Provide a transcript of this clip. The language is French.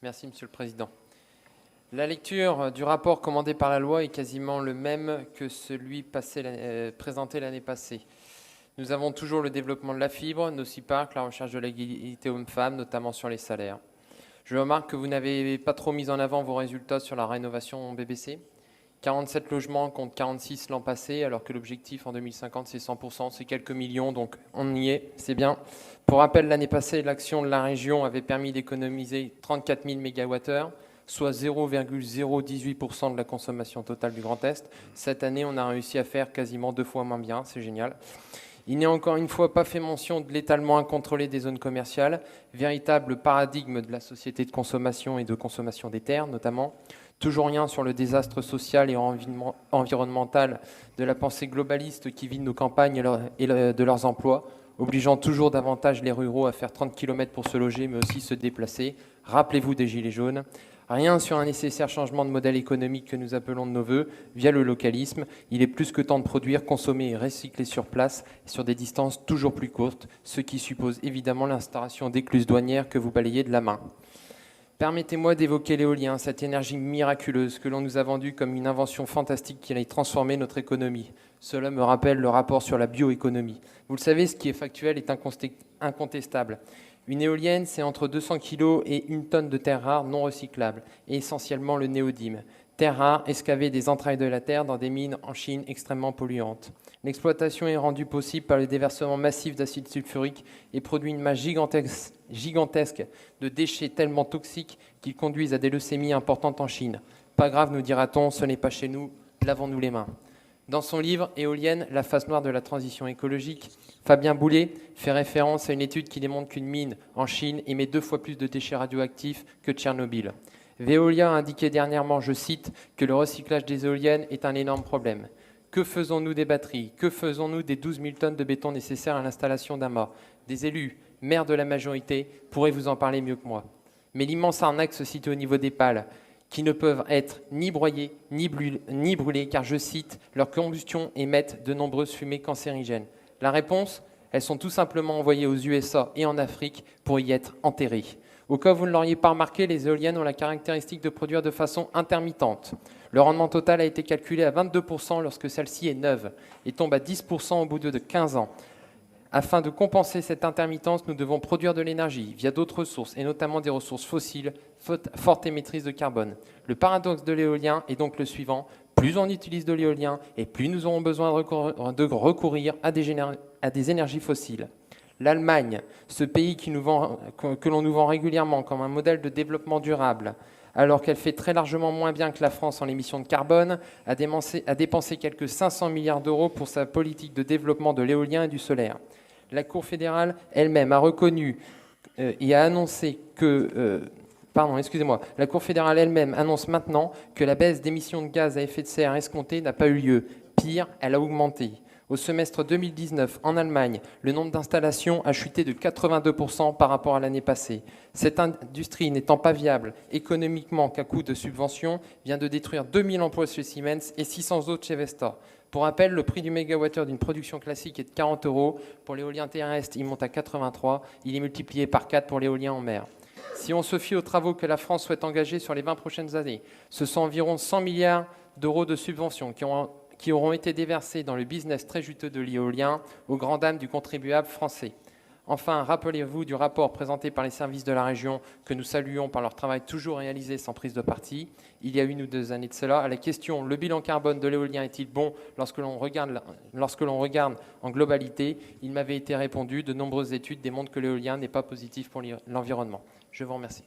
Merci, Monsieur le Président. La lecture du rapport commandé par la loi est quasiment le même que celui présenté l'année passée. Nous avons toujours le développement de la fibre, nos parcs, la recherche de l'égalité homme-femme, notamment sur les salaires. Je remarque que vous n'avez pas trop mis en avant vos résultats sur la rénovation BBC. 47 logements contre 46 l'an passé, alors que l'objectif en 2050, c'est 100%, c'est quelques millions, donc on y est, c'est bien. Pour rappel, l'année passée, l'action de la région avait permis d'économiser 34 000 MWh, soit 0,018% de la consommation totale du Grand Est. Cette année, on a réussi à faire quasiment 2 fois moins bien, c'est génial. Il n'est encore une fois pas fait mention de l'étalement incontrôlé des zones commerciales, véritable paradigme de la société de consommation et de consommation des terres notamment. Toujours rien sur le désastre social et environnemental de la pensée globaliste qui vide nos campagnes et de leurs emplois, obligeant toujours davantage les ruraux à faire 30 km pour se loger, mais aussi se déplacer. Rappelez-vous des Gilets jaunes. Rien sur un nécessaire changement de modèle économique que nous appelons de nos voeux via le localisme. Il est plus que temps de produire, consommer et recycler sur place sur des distances toujours plus courtes, ce qui suppose évidemment l'installation d'écluses douanières que vous balayez de la main. Permettez-moi d'évoquer l'éolien, cette énergie miraculeuse que l'on nous a vendue comme une invention fantastique qui allait transformer notre économie. Cela me rappelle le rapport sur la bioéconomie. Vous le savez, ce qui est factuel est incontestable. Une éolienne, c'est entre 200 kg et 1 tonne de terres rares non recyclables, et essentiellement le néodyme. Terres rares excavées des entrailles de la Terre dans des mines en Chine extrêmement polluantes. L'exploitation est rendue possible par le déversement massif d'acide sulfurique et produit une masse gigantesque de déchets tellement toxiques qu'ils conduisent à des leucémies importantes en Chine. Pas grave, nous dira-t-on, ce n'est pas chez nous, lavons-nous les mains. Dans son livre « Éolienne, la face noire de la transition écologique », Fabien Boulay fait référence à une étude qui démontre qu'une mine en Chine émet 2 fois plus de déchets radioactifs que Tchernobyl. Veolia a indiqué dernièrement, je cite, que le recyclage des éoliennes est un énorme problème. Que faisons-nous des batteries? Que faisons-nous des 12 000 tonnes de béton nécessaires à l'installation d'un mât? Des élus, maires de la majorité, pourraient vous en parler mieux que moi. Mais l'immense arnaque se situe au niveau des pales, qui ne peuvent être ni broyées ni brûlées, car, je cite, leur combustion émettent de nombreuses fumées cancérigènes. La réponse? Elles sont tout simplement envoyées aux USA et en Afrique pour y être enterrées. Au cas où vous ne l'auriez pas remarqué, les éoliennes ont la caractéristique de produire de façon intermittente. Le rendement total a été calculé à 22% lorsque celle-ci est neuve et tombe à 10% au bout de 15 ans. Afin de compenser cette intermittence, nous devons produire de l'énergie via d'autres ressources, et notamment des ressources fossiles, fortes émettrices de carbone. Le paradoxe de l'éolien est donc le suivant. Plus on utilise de l'éolien, et plus nous aurons besoin de recourir à des énergies fossiles. L'Allemagne, ce pays que l'on nous vend régulièrement comme un modèle de développement durable, alors qu'elle fait très largement moins bien que la France en émissions de carbone, a dépensé quelques 500 milliards d'euros pour sa politique de développement de l'éolien et du solaire. La Cour fédérale elle-même a reconnu et a annoncé que... La Cour fédérale elle-même annonce maintenant que la baisse d'émissions de gaz à effet de serre escomptée n'a pas eu lieu. Pire, elle a augmenté. Au semestre 2019, en Allemagne, le nombre d'installations a chuté de 82% par rapport à l'année passée. Cette industrie n'étant pas viable économiquement qu'à coût de subventions, vient de détruire 2000 emplois chez Siemens et 600 autres chez Vestas. Pour rappel, le prix du mégawattheure d'une production classique est de 40 €. Pour l'éolien terrestre, il monte à 83. Il est multiplié par 4 pour l'éolien en mer. Si on se fie aux travaux que la France souhaite engager sur les 20 prochaines années, ce sont environ 100 milliards d'euros de subventions qui auront été déversés dans le business très juteux de l'éolien aux grandes dames du contribuable français. Enfin, rappelez-vous du rapport présenté par les services de la région que nous saluons par leur travail toujours réalisé sans prise de parti. Il y a 1 ou 2 années de cela, à la question « Le bilan carbone de l'éolien est-il bon lorsque l'on regarde en globalité ?» il m'avait été répondu « De nombreuses études démontrent que l'éolien n'est pas positif pour l'environnement. » Je vous remercie.